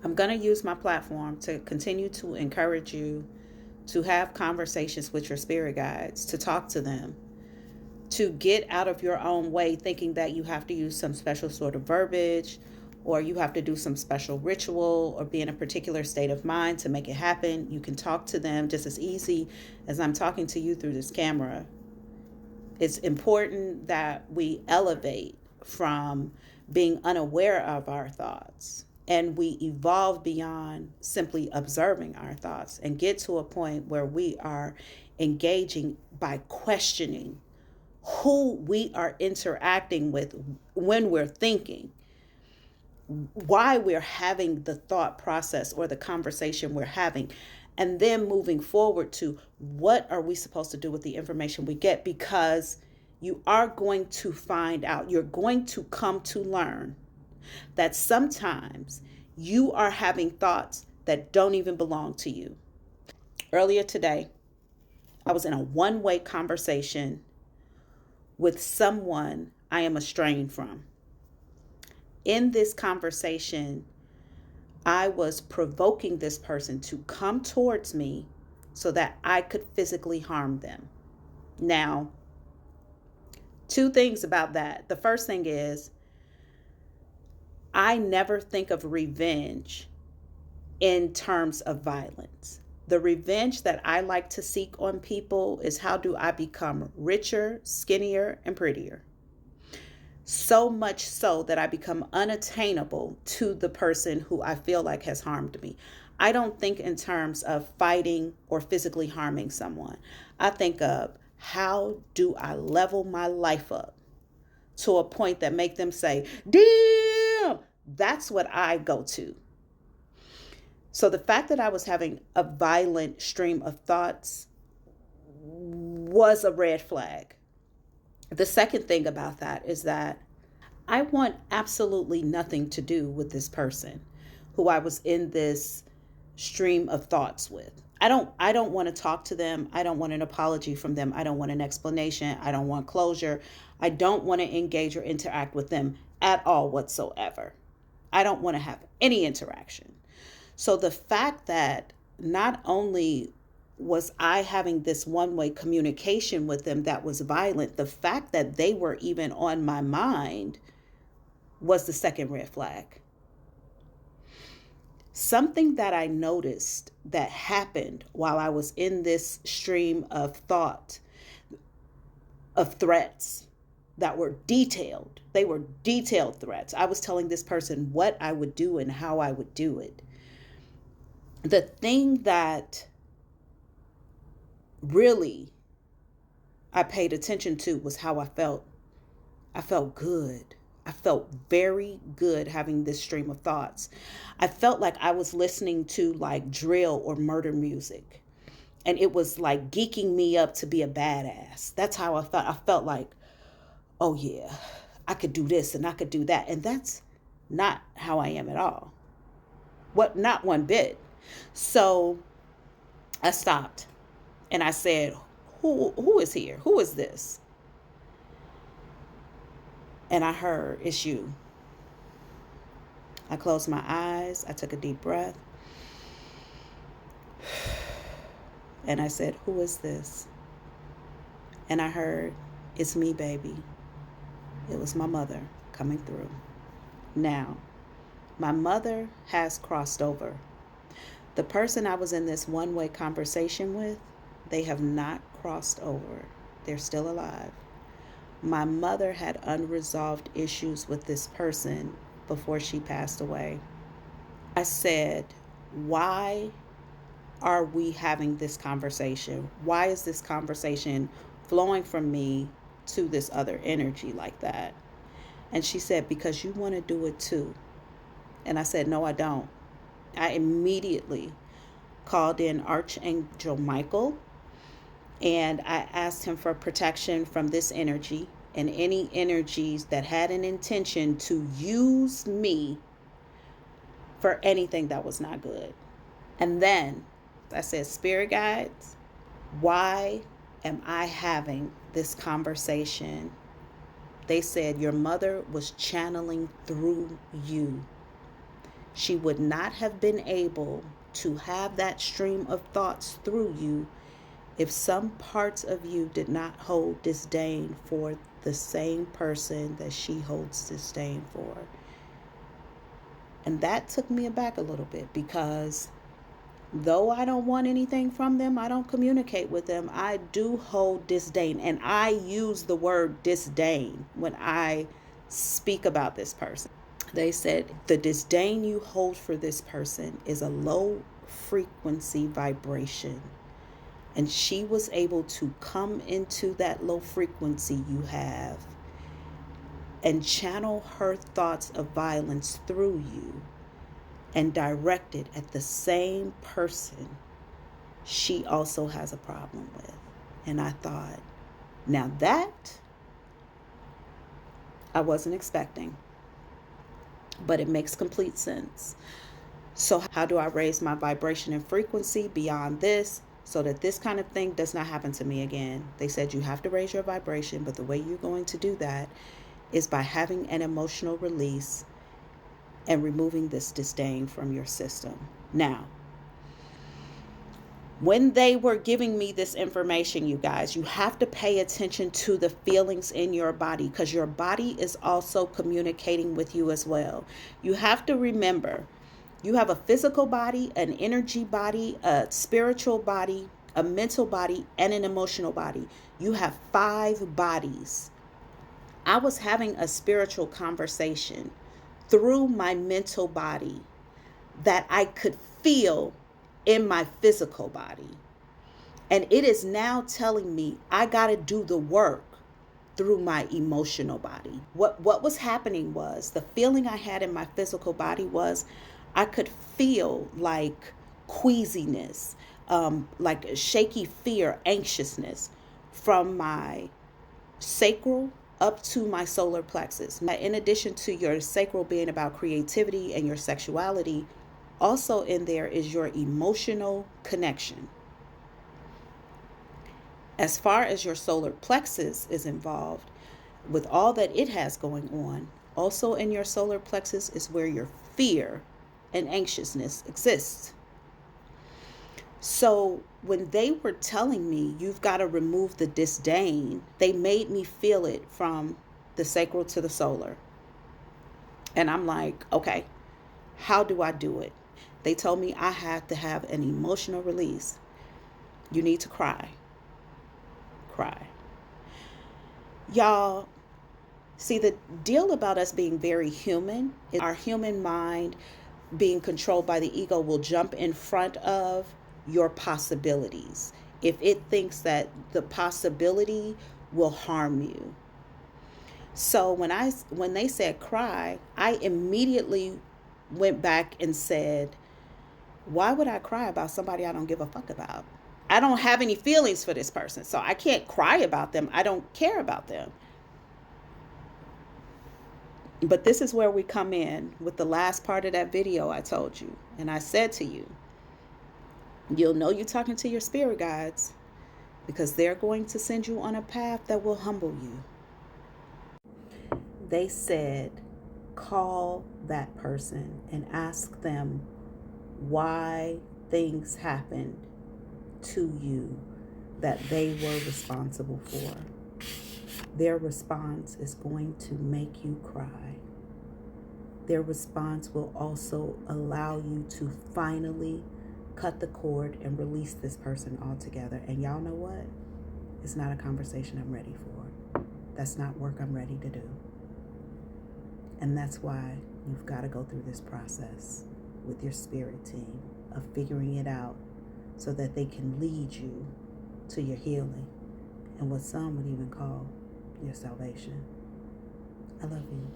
I'm going to use my platform to continue to encourage you to have conversations with your spirit guides, to talk to them, to get out of your own way thinking that you have to use some special sort of verbiage or you have to do some special ritual or be in a particular state of mind to make it happen. You can talk to them just as easy as I'm talking to you through this camera. It's important that we elevate from being unaware of our thoughts and we evolve beyond simply observing our thoughts and get to a point where we are engaging by questioning who we are interacting with when we're thinking, why we're having the thought process or the conversation we're having, and then moving forward to what are we supposed to do with the information we get, because you are going to find out, you're going to come to learn that sometimes you are having thoughts that don't even belong to you. Earlier today, I was in a one-way conversation with someone I am estranged from. In this conversation, I was provoking this person to come towards me so that I could physically harm them. Now, two things about that. The first thing is, I never think of revenge in terms of violence. The revenge that I like to seek on people is how do I become richer, skinnier, and prettier? So much so that I become unattainable to the person who I feel like has harmed me. I don't think in terms of fighting or physically harming someone. I think of how do I level my life up to a point that make them say, damn, that's what I go to. So the fact that I was having a violent stream of thoughts was a red flag. The second thing about that is that I want absolutely nothing to do with this person who I was in this stream of thoughts with. I don't want to talk to them. I don't want an apology from them. I don't want an explanation. I don't want closure. I don't want to engage or interact with them at all whatsoever. I don't want to have any interaction. So the fact that not only was I having this one-way communication with them that was violent, the fact that they were even on my mind was the second red flag. Something that I noticed that happened while I was in this stream of thought, of threats that were detailed. They were detailed threats. I was telling this person what I would do and how I would do it. The thing that really I paid attention to was how I felt. I felt good. I felt very good having this stream of thoughts. I felt like I was listening to like drill or murder music. And it was like geeking me up to be a badass. That's how I felt. I felt like, oh yeah, I could do this and I could do that. And that's not how I am at all. Not one bit. So I stopped and I said, who is here? Who is this? And I heard, it's you. I closed my eyes. I took a deep breath. And I said, who is this? And I heard, it's me, baby. It was my mother coming through. Now, my mother has crossed over. The person I was in this one-way conversation with, they have not crossed over. They're still alive. My mother had unresolved issues with this person before she passed away. I said, why are we having this conversation? Why is this conversation flowing from me to this other energy like that? And she said, because you want to do it too. And I said, no, I don't. I immediately called in Archangel Michael and I asked him for protection from this energy and any energies that had an intention to use me for anything that was not good. And then I said, Spirit guides, why am I having this conversation? They said, your mother was channeling through you. She would not have been able to have that stream of thoughts through you if some parts of you did not hold disdain for the same person that she holds disdain for. And that took me aback a little bit, because though I don't want anything from them, I don't communicate with them, I do hold disdain. And I use the word disdain when I speak about this person. They said the disdain you hold for this person is a low frequency vibration. And she was able to come into that low frequency you have and channel her thoughts of violence through you and direct it at the same person she also has a problem with. And I thought, now that I wasn't expecting, but it makes complete sense. So how do I raise my vibration and frequency beyond this so that this kind of thing does not happen to me again? They said you have to raise your vibration, but the way you're going to do that is by having an emotional release and removing this disdain from your system. Now, when they were giving me this information, you guys, you have to pay attention to the feelings in your body, because your body is also communicating with you as well. You have to remember, you have a physical body, an energy body, a spiritual body, a mental body, and an emotional body. You have 5 bodies. I was having a spiritual conversation through my mental body that I could feel in my physical body. And it is now telling me I got to do the work through my emotional body. What was happening was, the feeling I had in my physical body was I could feel like queasiness, like shaky fear, anxiousness from my sacral up to my solar plexus. In addition to your sacral being about creativity and your sexuality, also in there is your emotional connection. As far as your solar plexus is involved, with all that it has going on, also in your solar plexus is where your fear and anxiousness exists. So when they were telling me you've got to remove the disdain, they made me feel it from the sacral to the solar. And I'm like, okay, how do I do it? They told me I had to have an emotional release. You need to cry. Cry. Y'all, see, the deal about us being very human is our human mind being controlled by the ego will jump in front of your possibilities if it thinks that the possibility will harm you. So when they said cry, I immediately went back and said, why would I cry about somebody I don't give a fuck about? I don't have any feelings for this person, so I can't cry about them. I don't care about them. But this is where we come in with the last part of that video I told you. And I said to you, you'll know you're talking to your spirit guides because they're going to send you on a path that will humble you. They said, call that person and ask them why things happened to you that they were responsible for. Their response is going to make you cry. Their response will also allow you to finally cut the cord and release this person altogether. And y'all know what? It's not a conversation I'm ready for. That's not work I'm ready to do. And that's why you've got to go through this process with your spirit team of figuring it out so that they can lead you to your healing and what some would even call your salvation. I love you.